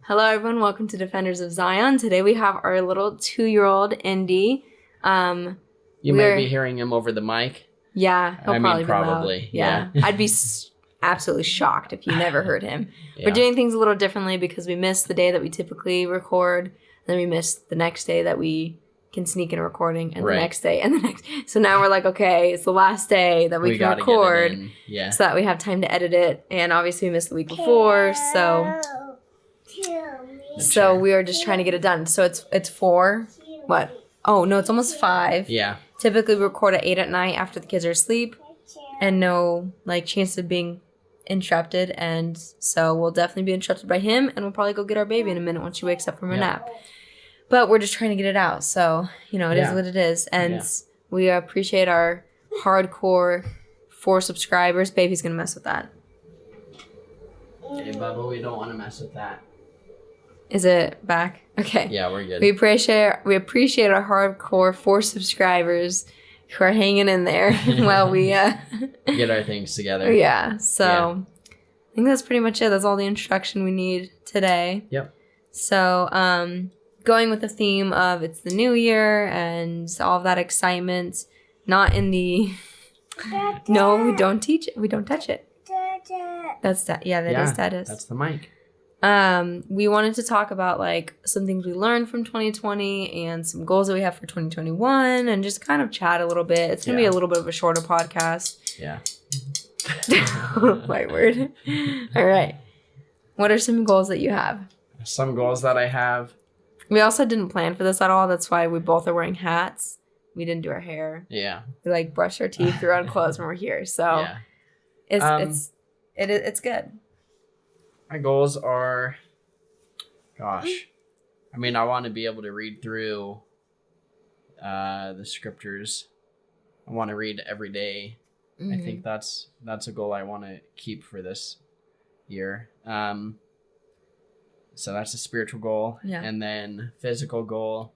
Hello, everyone. Welcome to Defenders of Zion. Today we have our little 2-year-old, Indy. You might be hearing him over the mic. Yeah, he'll probably be probably. Loud. Yeah. I'd be absolutely shocked if you never heard him. Yeah. We're doing things a little differently because we missed the day that we typically record, and then we missed the next day that we can sneak in a recording, and the next day, and the next. So now we're like, okay, it's the last day that we can record, so that we have time to edit it. And obviously, we missed the week before, so we are just trying to get it done. So it's 4. What? Oh no, it's almost 5. Yeah. Typically, we record at 8 at night after the kids are asleep, and no chance of being interrupted. And so we'll definitely be interrupted by him, and we'll probably go get our baby in a minute once she wakes up from her nap. But we're just trying to get it out. So, it is what it is. And we appreciate our hardcore 4 subscribers. Baby's going to mess with that. Hey, Bubba, we don't want to mess with that. Is it back? Okay. Yeah, we're good. We appreciate our hardcore 4 subscribers who are hanging in there while we get our things together. Yeah. So I think that's pretty much it. That's all the introduction we need today. Yep. So, going with the theme of it's the new year and all of that excitement, not in the no, we don't teach it. We don't touch it. That's that. Yeah, that is status. That's the mic. We wanted to talk about some things we learned from 2020 and some goals that we have for 2021 and just kind of chat a little bit. It's going to be a little bit of a shorter podcast. Yeah. My word. All right. What are some goals that you have? Some goals that I have. We also didn't plan for this at all. That's why we both are wearing hats. We didn't do our hair. Yeah. We brush our teeth, throw on clothes when we're here. So it's good. My goals are, I want to be able to read through the scriptures. I want to read every day. Mm-hmm. I think that's a goal I want to keep for this year. So that's a spiritual goal. Yeah. And then physical goal,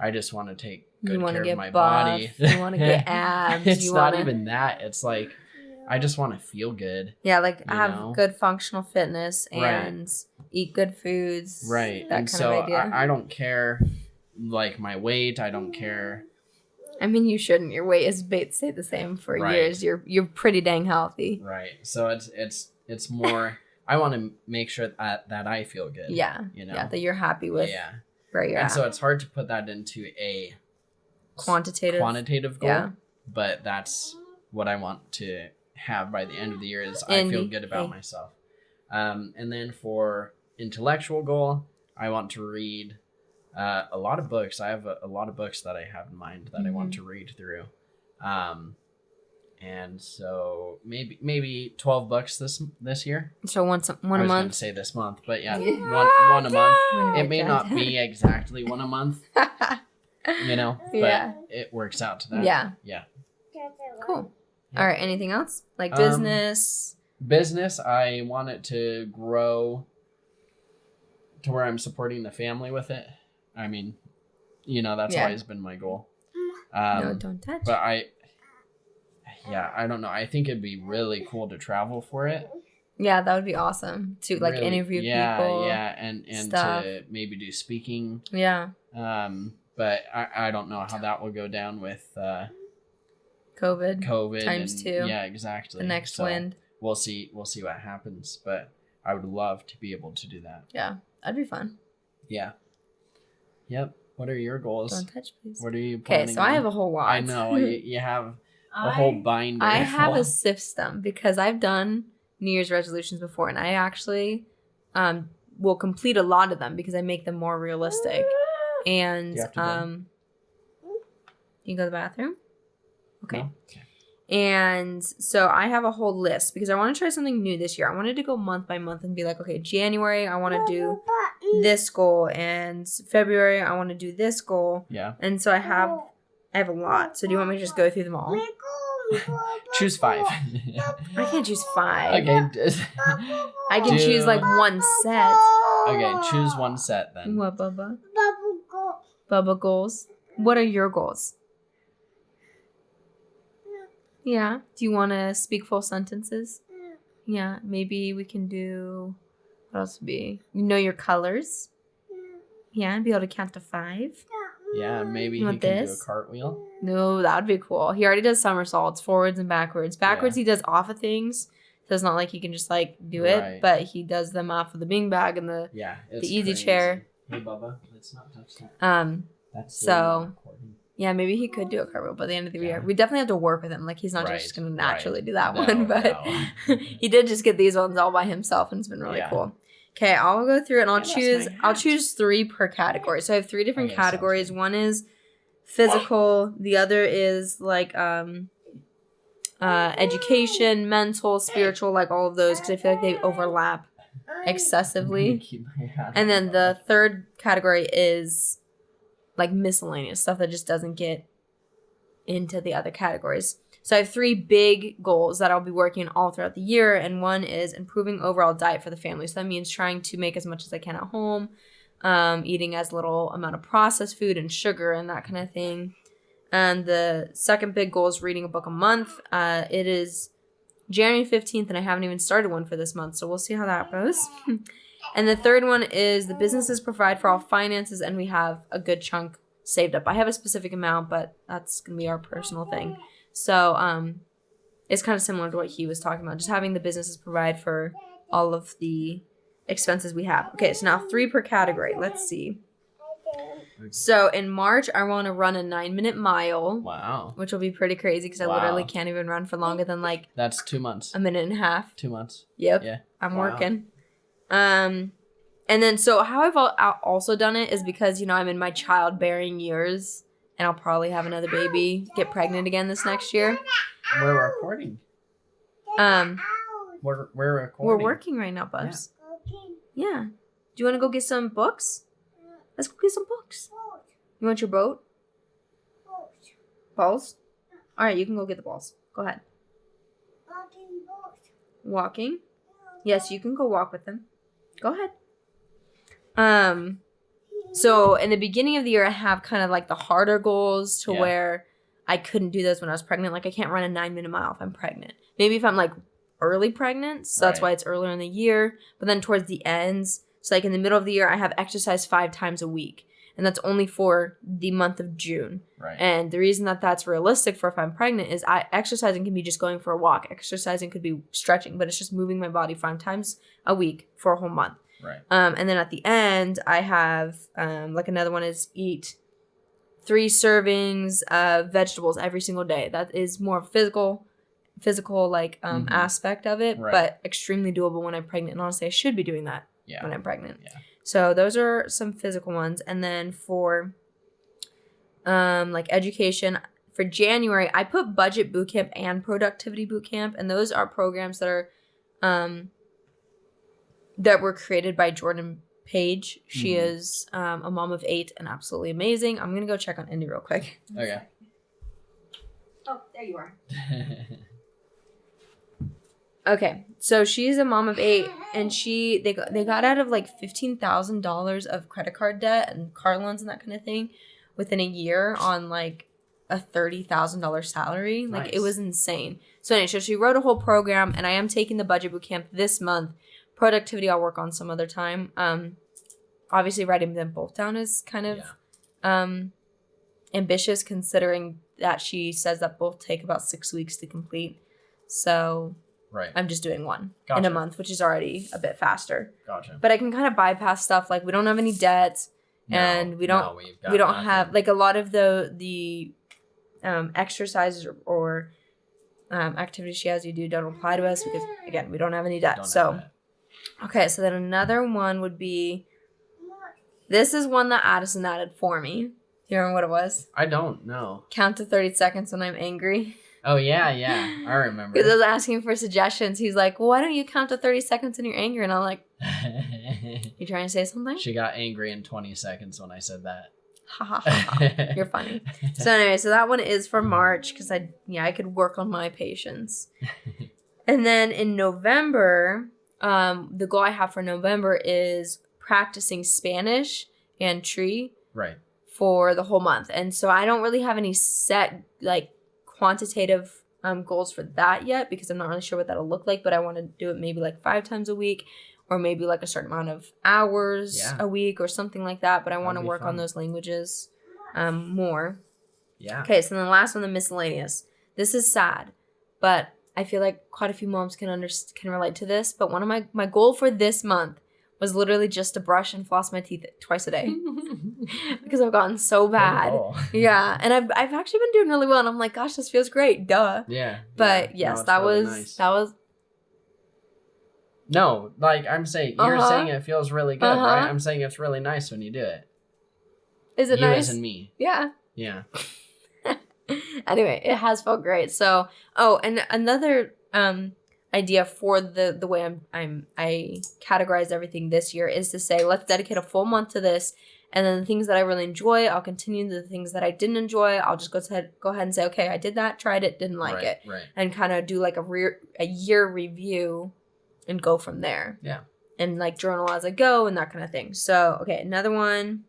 I just want to take good care of my body. You want to get abs. It's not even that. It's I just want to feel good. Yeah, have good functional fitness and eat good foods. Right. That and kind of idea. I don't care, my weight. I don't care. I mean, you shouldn't. Your weight has stayed the same for years. You're pretty dang healthy. Right. So it's more. I want to make sure that I feel good. Yeah. Yeah, that you're happy with where you're at. And so it's hard to put that into a quantitative goal. Yeah. But that's what I want to have by the end of the year is I feel good about myself. And then for intellectual goal, I want to read a lot of books. I have a lot of books that I have in mind that I want to read through. And so maybe 12 books this year. So one a month. I was going to say this month, but one a month. It may not be exactly one a month, but it works out to that. Yeah. Yeah. Cool. Yeah. All right. Anything else? Business? Business, I want it to grow to where I'm supporting the family with it. I mean, that's always been my goal. No, don't touch. But I don't know. I think it'd be really cool to travel for it. Yeah, that would be awesome to really, interview people. Yeah, and stuff. To maybe do speaking. Yeah. But I don't know how that will go down with COVID times 2. Yeah, exactly. The next wind. We'll see what happens, but I would love to be able to do that. Yeah, that'd be fun. Yeah. Yep. What are your goals? Don't touch, please. What are you planning? Okay, so I have a whole lot. I know you have a whole binder. I have a system because I've done New Year's resolutions before, and I actually will complete a lot of them because I make them more realistic. And you can go to the bathroom. Okay. No? Okay. And so I have a whole list because I want to try something new this year. I wanted to go month by month and be like, okay, January, I want to do this goal. And February, I want to do this goal. Yeah. And so I have a lot. So do you want me to just go through them all? Choose 5. I can't choose 5. Okay. I can choose one set. Okay, choose one set then. What, Bubba? Bubba goals. What are your goals? Yeah. Do you want to speak full sentences? Yeah. Maybe we can do What else would be? You know your colors. Yeah, and be able to count to 5. Yeah, maybe You he want can do a this? cartwheel. No, that would be cool. He already does somersaults, forwards and backwards. Backwards, Yeah. he does off of things. So it's not like he can just like do Right. it, but he does them off of the beanbag and the Yeah, it's easy crazy. chair. Hey, Bubba, let's not touch that. That's So recording. yeah, maybe he could do a cartwheel by the end of the Yeah. year. We definitely have to work with him. Like he's not Right, just gonna naturally right. do that No, one, but no. he did just get these ones all by himself, and it's been really Yeah. cool. Okay, I'll go through it and Yeah, that's my I'll hat. choose 3 per category. So I have 3 different Okay, sounds categories. good. One is physical, the other is like education, mental, spiritual, like all of those, because I feel like they overlap excessively. Keep my hat And on, then the Bubba. third category is like miscellaneous stuff that just doesn't get into the other categories. So I have 3 big goals that I'll be working all throughout the year, and one is improving overall diet for the family. So that means trying to make as much as I can at home, eating as little amount of processed food and sugar and that kind of thing. And the second big goal is reading a book a month. It is January 15th, and I haven't even started one for this month, so we'll see how that goes. And the third one is the businesses provide for all finances, and we have a good chunk saved up. I have a specific amount, but that's going to be our personal thing. So it's kind of similar to what he was talking about, just having the businesses provide for all of the expenses we have. Okay, so now 3 per category. Let's see. So in March, I want to run a 9-minute mile, Wow. which will be pretty crazy because I Wow. literally can't even run for longer than like That's 2 months. a minute and a half. 2 months. Yep. Yeah. I'm Wow. working. And then so how I've also done it is because, you know, I'm in my childbearing years and I'll probably have another baby, get pregnant again this next year. We're recording. Um, We're we're recording. working right now, Bubs. Yeah. Do you want to go get some books? Let's go get some books. You want your boat? Balls? All right, you can go get the balls. Go ahead. Walking? Yes, you can go walk with them. Go ahead. So in the beginning of the year, I have kind of like the harder goals to Yeah. where I couldn't do those when I was pregnant. Like I can't run a 9-minute mile if I'm pregnant. Maybe if I'm like early pregnant, so that's Right. why it's earlier in the year. But then towards the ends, so like in the middle of the year, I have exercise 5 times a week. And that's only for the month of June. Right. And the reason that that's realistic for if I'm pregnant is exercising can be just going for a walk. Exercising could be stretching, but it's just moving my body 5 times a week for a whole month. Right. And then at the end, I have like another one is eat 3 servings of vegetables every single day. That is more physical like Mhm. aspect of it, Right. but extremely doable when I'm pregnant. And honestly, I should be doing that Yeah. when I'm pregnant. Yeah. So those are some physical ones. And then for like education, for January, I put budget bootcamp and productivity bootcamp, and those are programs that are that were created by Jordan Page. She Mhm. is a mom of 8 and absolutely amazing. I'm gonna go check on Indy real quick. Okay. Oh, there you are. Okay, so she's a mom of 8, and they got out of like $15,000 of credit card debt and car loans and that kind of thing within a year on like a $30,000 salary. Like it Nice. was insane. So anyway, so she wrote a whole program, and I am taking the budget boot camp this month. Productivity I'll work on some other time. Obviously writing them both down is kind of ambitious, considering that she says that both take about 6 weeks to complete. So Right. I'm just doing one in Gotcha. a month, which is already a bit faster. Gotcha. But I can kind of bypass stuff like we don't have any debts, and we don't we've got we don't nothing. have like a lot of the exercises or activities she has you do don't apply to us because again we don't have any debt. Don't have So that. okay, so then another one would be this is one that Addison added for me. Do you remember what it was? I don't know. Count to 30 seconds when I'm angry. Oh yeah, I remember. Because I was asking for suggestions. He's like, well, why don't you count to 30 seconds when you're angry? And I'm like, you trying to say something? She got angry in 20 seconds when I said that. Ha ha ha ha. You're funny. So anyway, so that one is for March because I could work on my patience. And then in November, the goal I have for November is practicing Spanish and tree Right. for the whole month. And so I don't really have any set like quantitative goals for that yet because I'm not really sure what that'll look like, but I want to do it maybe like 5 times a week or maybe like a certain amount of hours Yeah. a week or something like that. But I want to That'd be work on fun. those languages more. Yeah. Okay, so then the last one, the miscellaneous. This is sad, but I feel like quite a few moms can relate to this. But one of my goal for this month was literally just to brush and floss my teeth twice a day because I've gotten so bad. Cool. Yeah, and I've actually been doing really well, and I'm like, gosh, this feels great, duh. Yeah. But yeah. yes, No, it's that really was nice. that was No, like I'm saying, you're Uh-huh. saying it feels really good, Uh-huh. right? I'm saying it's really nice when you do it. Is it you nice? as in me. Yeah. Yeah. Anyway, it has felt great. So, and another idea for the way I categorize everything this year is to say, let's dedicate a full month to this, and then the things that I really enjoy, I'll continue. The things that I didn't enjoy, I'll just go ahead and say, okay, I did that, tried it, didn't like it, Right. and kind of do like a year review and go from there. Yeah. And like journal as I go and that kind of thing. So, okay, another one,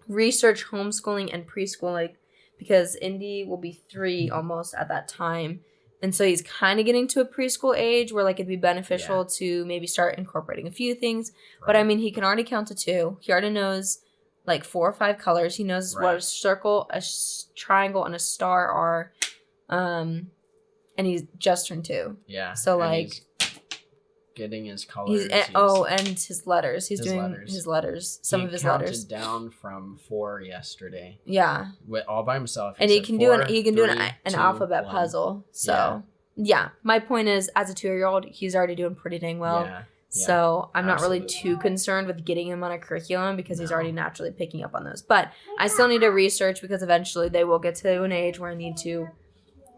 research homeschooling and preschooling, because Indy will be 3 almost at that time. And so he's kind of getting to a preschool age where like it'd be beneficial to maybe start incorporating a few things. Right. But I mean, he can already count to 2. He already knows like 4 or 5 colors. He knows what a circle, a triangle, and a star are. And he's just turned 2. Yeah. So, and like, he's getting his colors. and his letters. He's his doing letters. his letters. Some he of his counted letters. down from 4 yesterday, Yeah. all by himself. And he said can 4, do an 3, an 2, alphabet 1. puzzle. So yeah, my point is, as a 2-year-old, he's already doing pretty dang well. Yeah. So I'm not really absolutely. too concerned with getting him on a curriculum because he's No. already naturally picking up on those. But I still need to research because eventually they will get to an age where I need to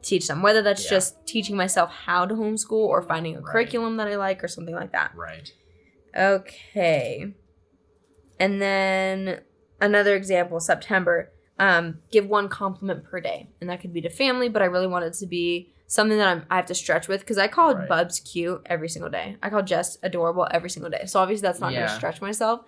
teach them, whether that's just teaching myself how to homeschool or finding a curriculum that I like or something like that. Right. Okay. And then another example, September. Give 1 compliment per day. And that could be to family, but I really want it to be something that I have to stretch with, because I called Right. Bubs cute every single day. I called Jess adorable every single day. So obviously that's not going to stretch myself.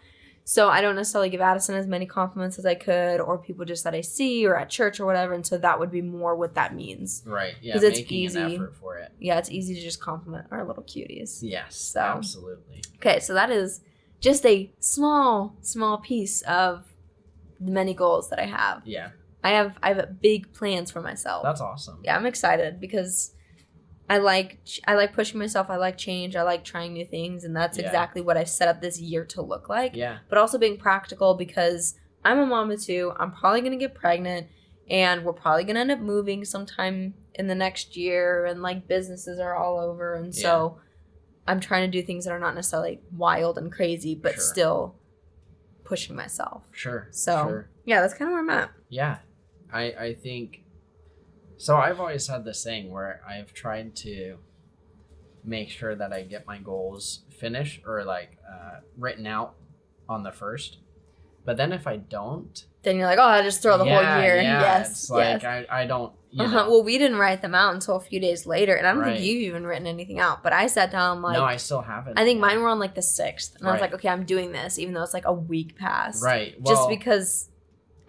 So I don't necessarily give Addison as many compliments as I could, or people just that I see or at church or whatever. And so that would be more what that means. Right. Yeah. 'Cause it's making easy. an effort for it. Yeah, it's easy to just compliment our little cuties. Yes. So. Absolutely. Okay, so that is just a small piece of the many goals that I have. Yeah. I have big plans for myself. That's awesome. Yeah, I'm excited because I like pushing myself. I like change. I like trying new things, and that's exactly what I set up this year to look like. Yeah. But also being practical, because I'm a mom of 2. I'm probably gonna get pregnant, and we're probably gonna end up moving sometime in the next year, and like businesses are all over, and so I'm trying to do things that are not necessarily wild and crazy, but still pushing myself. Sure. So yeah, that's kind of where I'm at. Yeah. I think so. I've always had this thing where I've tried to make sure that I get my goals finished or like written out on the 1st. But then if I don't, Then you're like, oh, I just throw the whole year. Yeah, Yes. it's like I don't. You know. Well, we didn't write them out until a few days later, and I don't think Right. you've even written anything out. But I sat down like, no, I still haven't. I think yet. mine were on like the 6th, and I was Right. like, okay, I'm doing this, even though it's like a week past. Right. Well, Just because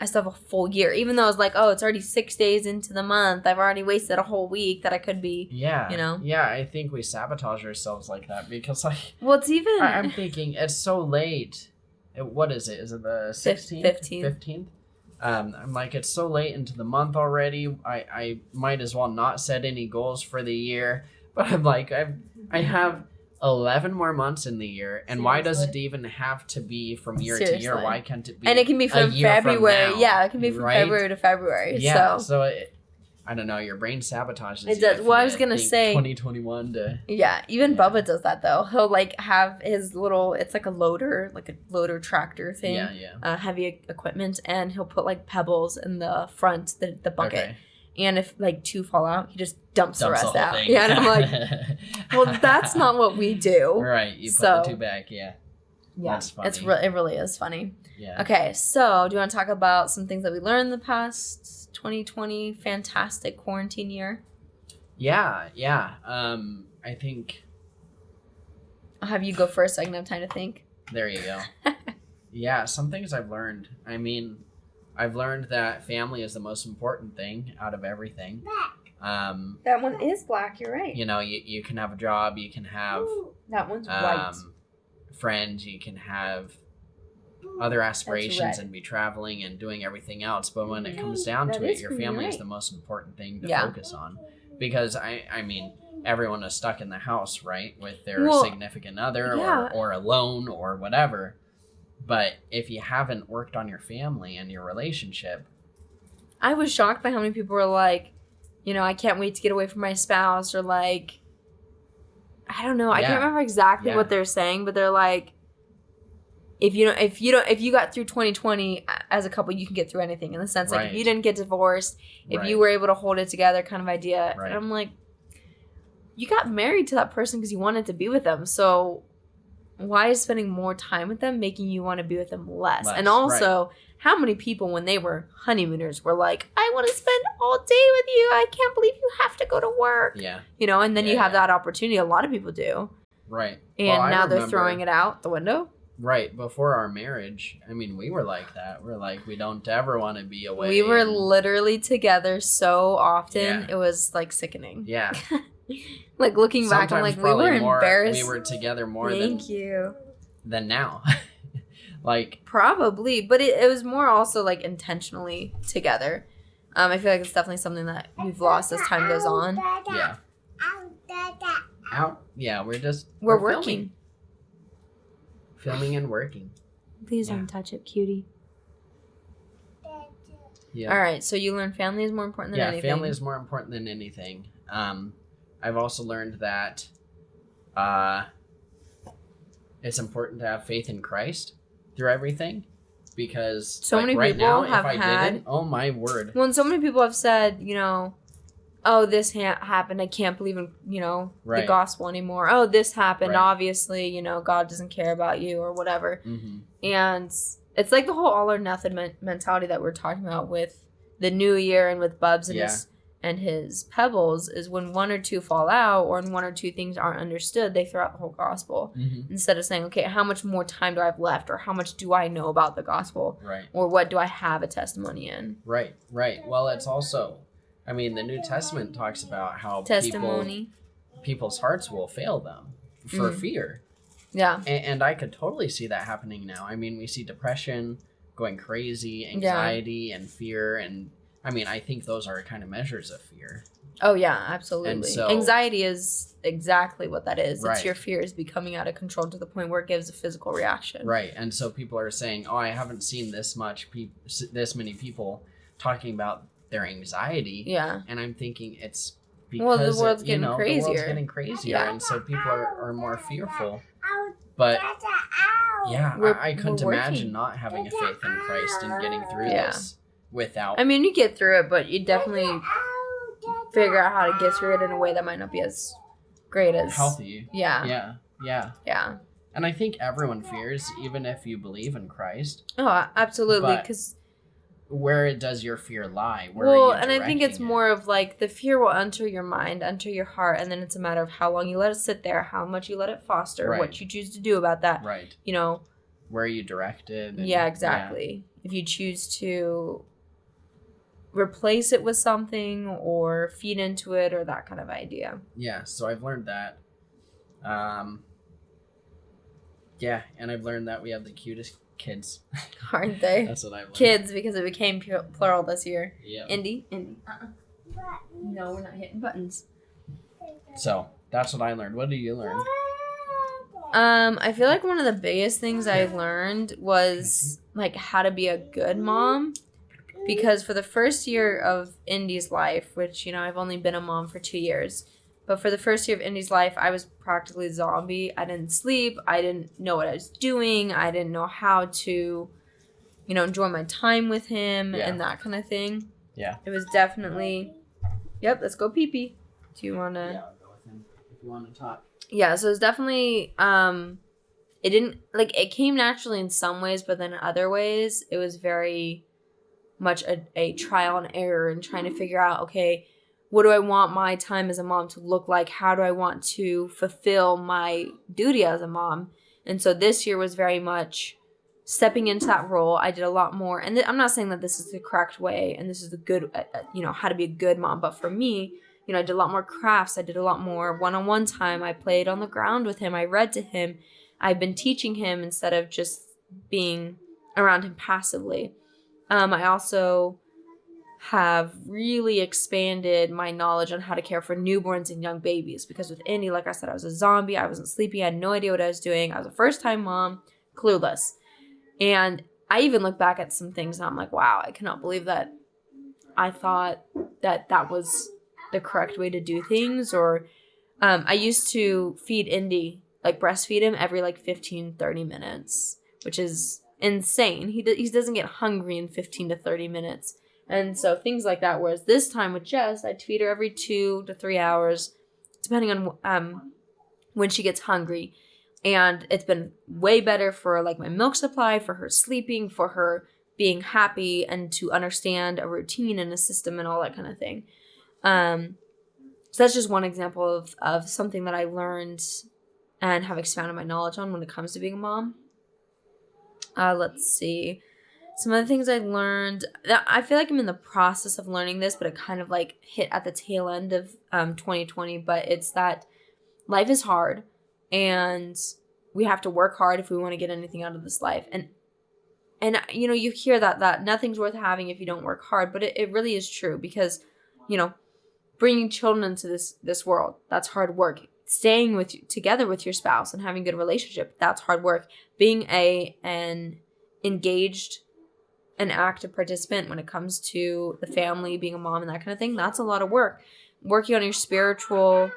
I still have a full year, even though it's like, oh, it's already 6 days into the month. I've already wasted a whole week that I could be. Yeah. You know? Yeah, I think we sabotage ourselves like that because like Well, it's even. I'm thinking it's so late. What is it? Is it the 16th? 15th? I'm like, it's so late into the month already. I might as well not set any goals for the year. But I'm like, I have 11 more months in the year, and why does it even have to be from year to year? Seriously. Why can't it be? And it can be a from year February. now, Yeah, it can be from right? February to February. Yeah. So. So I don't know. Your brain sabotages. It you does. if Well, I you was gonna think say- 2021 to. Yeah, even Yeah. Bubba does that though. He'll like have his little, it's like a loader tractor thing, Yeah. heavy equipment, and he'll put like pebbles in the front, the bucket. Okay. And if like 2 fall out, he just dumps the Dumps rest whole out. thing. Yeah, and I'm like, well, that's not what we do. Right. You put So- the 2 back. Yeah. Yeah, That's funny. it really is funny. Yeah. Okay, so do you want to talk about some things that we learned in the past 2020 fantastic quarantine year? Yeah. I think I'll have you go first so I can have time to think. there you go. Yeah, some things I've learned. I mean, I've learned that family is the most important thing out of everything. That one is black, you're right. You know, you can have a job, you can have That one's white. friends, you can have other aspirations right. and be traveling and doing everything else. But when it comes down That to it, is your really family is right. the most important thing to Yeah. focus on. Because I mean, everyone is stuck in the house, right? With their Well, significant other yeah. or alone or whatever. But if you haven't worked on your family and your relationship, I was shocked by how many people were like, you know, I can't wait to get away from my spouse, or like, I don't know. I Yeah. can't remember exactly Yeah. what they're saying, but they're like, if you got through 2020 as a couple, you can get through anything, in the sense like if you Right. didn't get divorced, if right, you were able to hold it together, kind of idea. Right. And I'm like, you got married to that person because you wanted to be with them. So why is spending more time with them making you want to be with them less? Less, And also, how many people when they were honeymooners were like, I want to spend all day with you. I can't believe you have to go to work. yeah, You know, and then Yeah, you have yeah. that opportunity. A lot of people do. right. And Well, I now they're remember- throwing it out the window. Right, before our marriage, I mean, we were like that. We're like, we don't ever want to be away. We were and- literally together so often. Yeah. It was like sickening. Yeah. Like looking back, I'm Sometimes like, we probably were more- embarrassed. We were together more Thank you. than now. Like, Probably, but it was more also like intentionally together. I feel like it's definitely something that we've lost as time goes on. yeah. Out. Yeah, we're We're filming. working. Filming and working. Please Yeah. don't touch it, cutie. Yeah. All right, so you learn family is more important than Yeah, anything. family is more important than anything. I've also learned that it's important to have faith in Christ through everything, because So like, many right people now, have if I had- didn't, oh my word, When so many people have said, you know, oh, this happened. I can't believe in, you know, the Right. gospel anymore. Oh, this happened. Right. Obviously, you know, God doesn't care about you or whatever. hmm And it's like the whole all or nothing mentality that we're talking about with the new year and with Bubs and Yeah. his pebbles, is when one or two fall out or when one or two things aren't understood, they throw out the whole gospel hmm instead of saying, okay, how much more time do I have left, or how much do I know about the gospel, Right. or what do I have a testimony in? Right. Right. Well, it's also, I mean, the New Testament talks about how Testimony. people's hearts will fail them for Mm. fear. Yeah. And I could totally see that happening now. I mean, we see depression going crazy, anxiety and fear. And I mean, I think those are kind of measures of fear. Oh, yeah, absolutely. And so- Anxiety is exactly what that is. It's Right. your fears becoming out of control to the point where it gives a physical reaction. Right. And so people are saying, oh, I haven't seen this many people talking about their anxiety. Yeah. And I'm thinking it's because Well, the world's getting the world's crazier. getting crazier. Yeah. And so people are more fearful. But yeah, We're- I couldn't we're imagine working. not having a faith in Christ and getting through Yeah. this without I mean, you get through it, but you definitely figure out how to get through it in a way that might not be as great as healthy. Yeah. Yeah. Yeah. Yeah. And I think everyone fears, even if you believe in Christ. Oh, absolutely. But Because where does your fear lie? Where well, are you and I think it's directing it? more of like the fear will enter your mind, enter your heart, and then it's a matter of how long you let it sit there, how much you let it foster, Right. what you choose to do about that. Right. You know. Where are you directed? and- Yeah, exactly. If you choose to replace it with something or feed into it or that kind of idea. Yeah, so I've learned that. Yeah, and I've learned that we have the cutest kids. Aren't they? That's what I've learned. Kids, because it became plural this year. Yeah. Indy. No, we're not hitting buttons. So that's what I learned. What did you learn? I feel like one of the biggest things I learned was like how to be a good mom, because for the first year of Indy's life, which, you know, I've only been a mom for 2 years, but for the first year of Indy's life, I was practically a zombie. I didn't sleep. I didn't know what I was doing. I didn't know how to, you know, enjoy my time with him Yeah. and that kind of thing. Yeah. It was definitely, yep, let's go pee-pee. Do you want to? Yeah, I'll go with him if you want to talk. Yeah, so it's definitely it didn't like it came naturally in some ways, but then in other ways it was very much a trial and error and trying to figure out, okay, what do I want my time as a mom to look like? How do I want to fulfill my duty as a mom? And so this year was very much stepping into that role. I did a lot more, and I'm not saying that this is the correct way and this is the good, you know, how to be a good mom, but for me, you know, I did a lot more crafts. I did a lot more one-on-one time. I played on the ground with him. I read to him. I've been teaching him instead of just being around him passively. I also have really expanded my knowledge on how to care for newborns and young babies, because with Indy, like I said, I was a zombie. I wasn't sleeping. I had no idea what I was doing. I was a first-time mom, clueless. And I even look back at some things and I'm like, wow, I cannot believe that I thought that was the correct way to do things. Or I used to feed Indy, like breastfeed him every like 15, 30 minutes, which is insane. He doesn't get hungry in 15 to 30 minutes. And so things like that. Whereas this time with Jess, I'd feed her every 2 to 3 hours, depending on when she gets hungry. And it's been way better for like my milk supply, for her sleeping, for her being happy, and to understand a routine and a system and all that kind of thing. So that's just one example of something that I learned and have expanded my knowledge on when it comes to being a mom. Let's see. Some of the things I learned, I feel like I'm in the process of learning this, but it kind of like hit at the tail end of 2020. But it's that life is hard and we have to work hard if we want to get anything out of this life. And you know, you hear that nothing's worth having if you don't work hard, but it really is true, because, you know, bringing children into this world, that's hard work. Staying together with your spouse and having a good relationship, that's hard work. Being an engaged, an active participant when it comes to the family, being a mom and that kind of thing, that's a lot of work. Working on your spiritual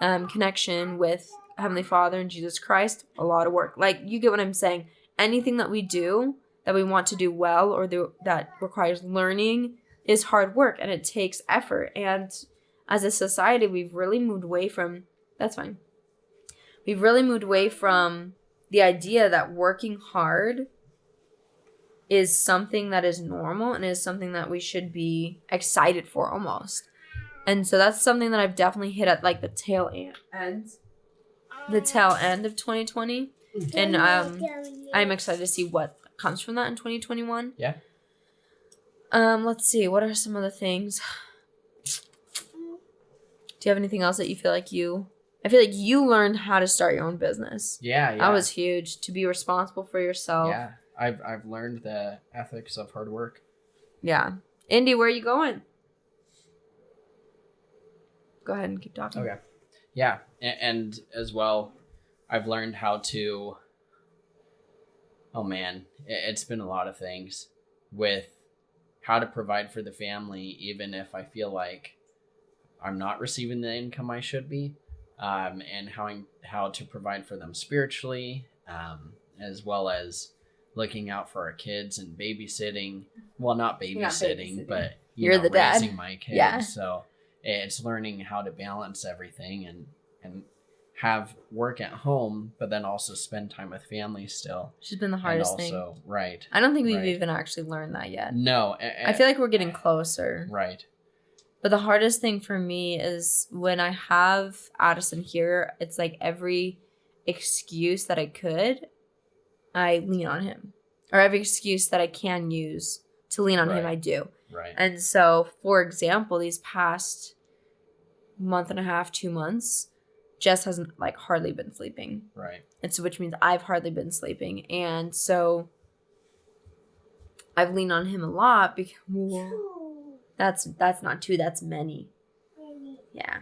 connection with Heavenly Father and Jesus Christ, a lot of work. Like, you get what I'm saying. Anything that we do that we want to do well, or that requires learning, is hard work, and it takes effort. And as a society, we've really moved away from, that's fine. We've really moved away from the idea that working hard is something that is normal and is something that we should be excited for almost. And so that's something that I've definitely hit at like the tail end of 2020. And I'm excited to see what comes from that in 2021. Yeah. Let's see. What are some other things? Do you have anything else that you feel like I feel like you learned how to start your own business. Yeah. That was huge. To be responsible for yourself. Yeah. I've learned the ethics of hard work. Yeah. Indy, where are you going? Go ahead and keep talking. Okay. Yeah. And as well, I've learned how to, oh man, it's been a lot of things with how to provide for the family, even if I feel like I'm not receiving the income I should be, and how to provide for them spiritually, as well as looking out for our kids and babysitting. Well, not babysitting, but you're the dad. Raising my kids. Yeah. So it's learning how to balance everything and have work at home, but then also spend time with family still. Which has been the hardest thing. Right. I don't think we've even actually learned that yet. No. I feel like we're getting closer. Right. But the hardest thing for me is when I have Addison here, it's like every excuse that I could, I lean on him. Or every excuse that I can use to lean on him, I do. Right. And so, for example, these past month and a half, 2 months, Jess hasn't like hardly been sleeping. Right. And so, which means I've hardly been sleeping. And so I've leaned on him a lot because that's not two, that's many. Yeah.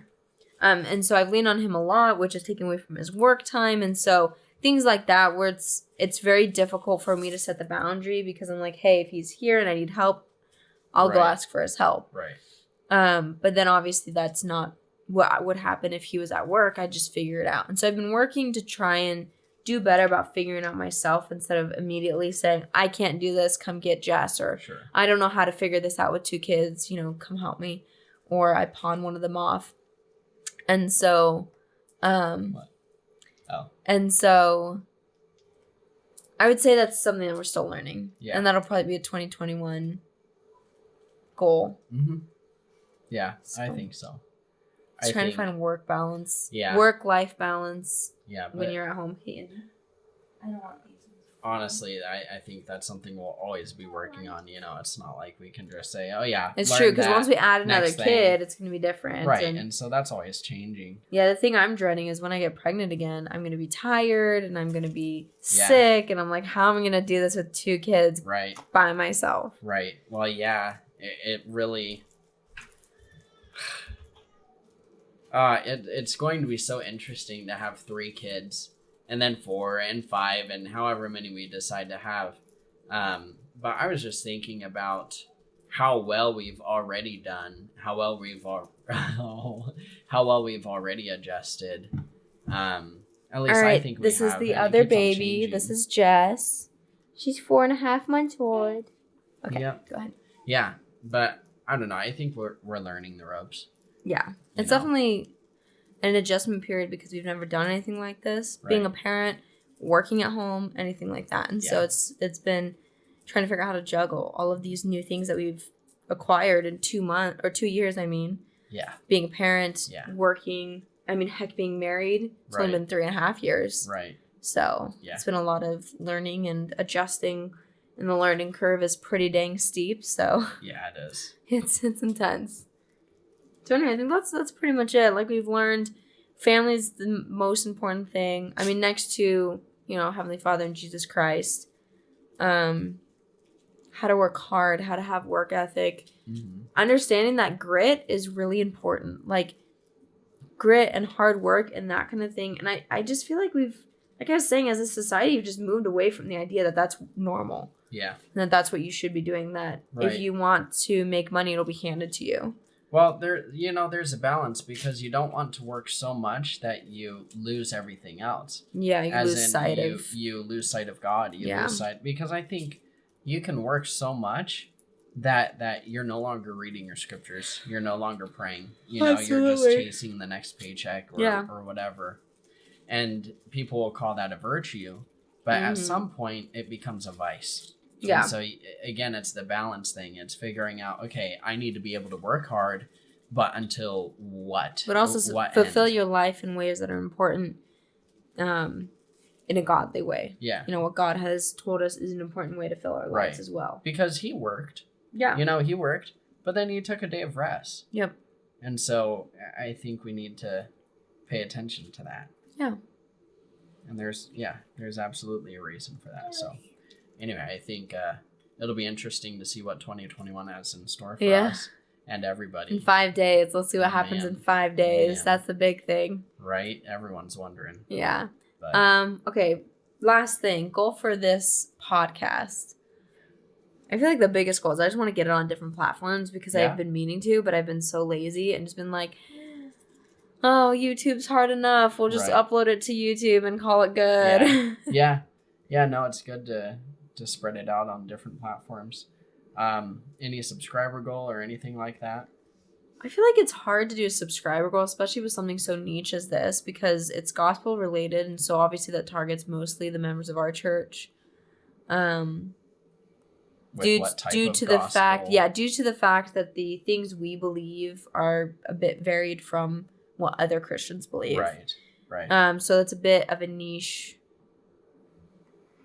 And so I've leaned on him a lot, which is taken away from his work time. And so things like that, where it's very difficult for me to set the boundary, because I'm like, hey, if he's here and I need help, I'll go ask for his help. Right. But then obviously that's not what would happen if he was at work. I just figure it out. And so I've been working to try and do better about figuring out myself, instead of immediately saying, I can't do this, come get Jess, or I don't know how to figure this out with 2 kids, come help me, or I pawn one of them off. And so, and so I would say that's something that we're still learning. Yeah. And that'll probably be a 2021 goal. Mm-hmm. Yeah, so, I think so. Trying to find work balance. Yeah. Work-life balance. Yeah. When you're at home. I don't want these. honestly, I think that's something we'll always be working on. You know, it's not like we can just say, oh yeah, It's learn true, because that once we add another next thing. kid, it's going to be different. Right, and so that's always changing. Yeah, the thing I'm dreading is when I get pregnant again, I'm going to be tired and I'm going to be Yeah. sick. And I'm like, how am I going to do this with 2 kids Right, by myself? right. Well, yeah, it really... it's going to be so interesting to have 3 kids, and then 4 and 5 and however many we decide to have. But I was just thinking about how well we've already done, how well we've already adjusted. At least All right, I think we this have. is the and it other keeps on baby. changing. This is Jess. She's 4.5 months old. Okay, Yep. go ahead. Yeah, but I don't know. I think we're learning the ropes. Yeah, it's You know? definitely an adjustment period because we've never done anything like this. Being a Right. parent, working at home, anything like that. And so Yeah. it's been trying to figure out how to juggle all of these new things that we've acquired in 2 months or 2 years, I mean. Yeah. Being a parent, Yeah. working, I mean, heck, being married. It's only Right. been 3.5 years. Right. So Yeah. it's been a lot of learning and adjusting, and the learning curve is pretty dang steep. So Yeah, it is. it's intense. So anyway, I think that's pretty much it. Like, we've learned family's the most important thing. I mean, next to, you know, Heavenly Father and Jesus Christ. How to work hard, how to have work ethic. Mm-hmm. Understanding that grit is really important. Like, grit and hard work and that kind of thing. And I just feel like we've, like I was saying, as a society, we've just moved away from the idea that that's normal. Yeah. And that that's what you should be doing. That Right. if you want to make money, it'll be handed to you. Well, there's a balance because you don't want to work so much that you lose everything else. Yeah, you As lose in sight you, of. you lose sight of God. You Yeah. lose sight because I think you can work so much that you're no longer reading your scriptures. You're no longer praying. You know, you're just Absolutely. chasing the next paycheck or, Yeah. or whatever. And people will call that a virtue, but at Mhm. some point it becomes a vice. Yeah. And so again, it's the balance thing. It's figuring out, okay, I need to be able to work hard, but until what? But also What fulfill end? your life in ways that are important, in a godly way. Yeah. You know, what God has told us is an important way to fill our lives Right. as well. Because he worked. Yeah. You know, he worked, but then he took a day of rest. Yep. And so I think we need to pay attention to that. Yeah. And there's absolutely a reason for that. So anyway, I think it'll be interesting to see what 2021 has in store for Yeah. us and everybody. In 5 days. Let's see what happens Man. in 5 days. Man. That's the big thing. Right? Everyone's wondering. Yeah. But Okay. Last thing. Goal for this podcast. I feel like the biggest goal is I just want to get it on different platforms because Yeah. I've been meaning to, but I've been so lazy and just been like, oh, YouTube's hard enough. We'll just Right. upload it to YouTube and call it good. yeah, no, it's good to spread it out on different platforms. Any subscriber goal or anything like that? I feel like it's hard to do a subscriber goal, especially with something so niche as this, because it's gospel related, and so obviously that targets mostly the members of our church. With Due what type due of to the fact, gospel? due to the fact that the things we believe are a bit varied from what other Christians believe. Right. So it's a bit of a niche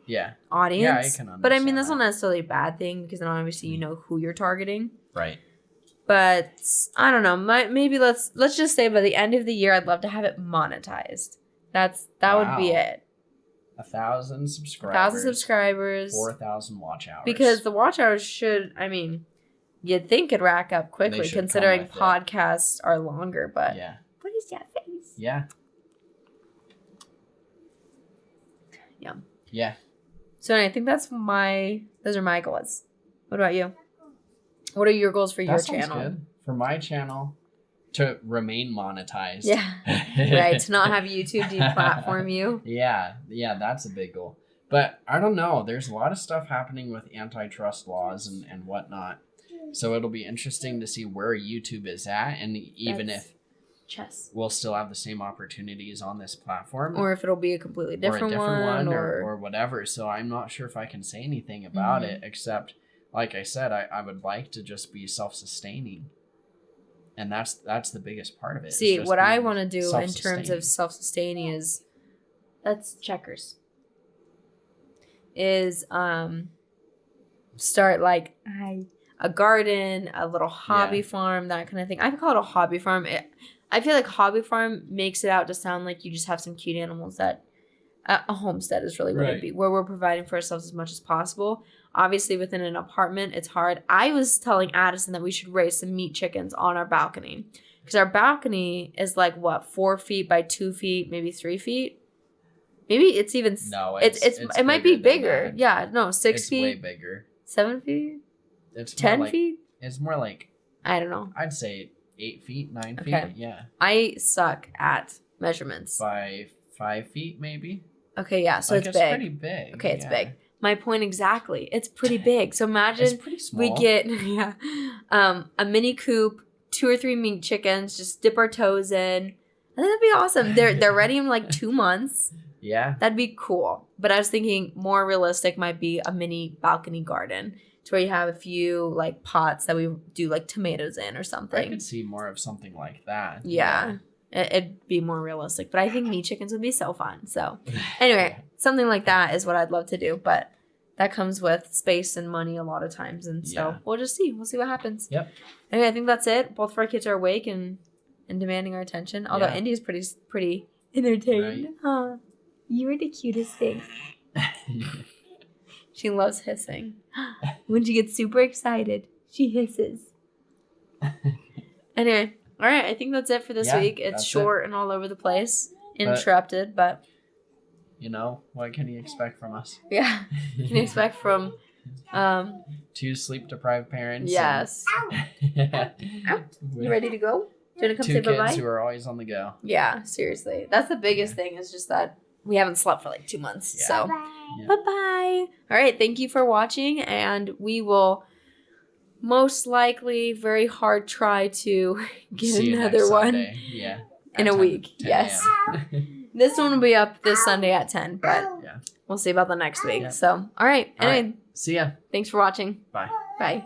Yeah. audience. I can but I mean, understand that's that. not necessarily a bad thing because then obviously you know who you're targeting. Right. But I don't know. Maybe let's just say by the end of the year, I'd love to have it monetized. That would be Wow. it. 1,000 subscribers. 1,000 subscribers. 4,000 watch hours. Because the watch hours should, I mean, you'd think it'd rack up quickly should come considering with it. podcasts are longer. But Yeah. what is that face? Yeah. Yeah. Yeah. So I think those are my goals. What about you? What are your goals for your That sounds channel? good. For my channel, to remain monetized. Yeah. Right. To not have YouTube deplatform you. Yeah, that's a big goal. But I don't know. There's a lot of stuff happening with antitrust laws and whatnot. So it'll be interesting to see where YouTube is at, and even That's if chess. we'll still have the same opportunities on this platform. Or if it'll be a completely different, one. or whatever. So I'm not sure if I can say anything about Mhm. it, except, like I said, I would like to just be self-sustaining. And that's the biggest part of it. is See, just what I being want to do in terms self-sustaining. of self-sustaining is, that's checkers. is start like a garden, a little hobby farm, that kind of thing. I call it a hobby farm. I feel like hobby farm makes it out to sound like you just have some cute animals. That a homestead is really what it'd be, where we're providing for ourselves as much as possible. Obviously, within an apartment, it's hard. I was telling Addison that we should raise some meat chickens on our balcony, because our balcony is like, what, 4 feet by 2 feet, maybe 3 feet. Maybe it's even. No, it might be bigger. Yeah, no, 6 it's feet. Way bigger. 7 feet. It's 10 like, feet. It's more like, I don't know. I'd say 8 feet, 9 Okay. feet. Yeah. I suck at measurements. By 5 feet, maybe. Okay, yeah, so Like, it's big. pretty big. Okay, it's yeah. big. My point exactly. It's pretty big. So imagine It's pretty small. we get a mini coop, 2 or 3 meat chickens, just dip our toes in. I think that'd be awesome. They're ready in like 2 months. Yeah. That'd be cool. But I was thinking more realistic might be a mini balcony garden, to where you have a few like pots that we do like tomatoes in or I something. could see more of something like that. Yeah. It'd be more realistic. But I think meat chickens would be so fun. So anyway, something like that is what I'd love to do. But that comes with space and money a lot of times. And so we'll just see. We'll see what happens. Yep. Anyway, I think that's it. Both of our kids are awake and demanding our attention. Although Yeah. Indy's pretty entertained. Right. Huh. You are the cutest thing. She loves hissing. When she gets super excited, she hisses. Anyway, all right. I think that's it for this week. It's short and all over the place. Interrupted, but you know, what can you expect from us? yeah. You can expect from 2 sleep-deprived parents. yes. And, You ready to go? Do you want to come 2 say kids bye-bye? who are always on the go. Yeah, seriously. That's the biggest thing, is just that we haven't slept for like 2 months. Yeah. So Yeah. bye-bye. All right. Thank you for watching. And we will most likely very hard try to get See you another next one Sunday. Yeah. in At a 10 week. 10 Yes. a.m. This one will be up this Sunday at 10, but Yeah. we'll see about the next week. Yeah. So, all right. All Anyway, right. See ya. thanks for watching. Bye. Bye.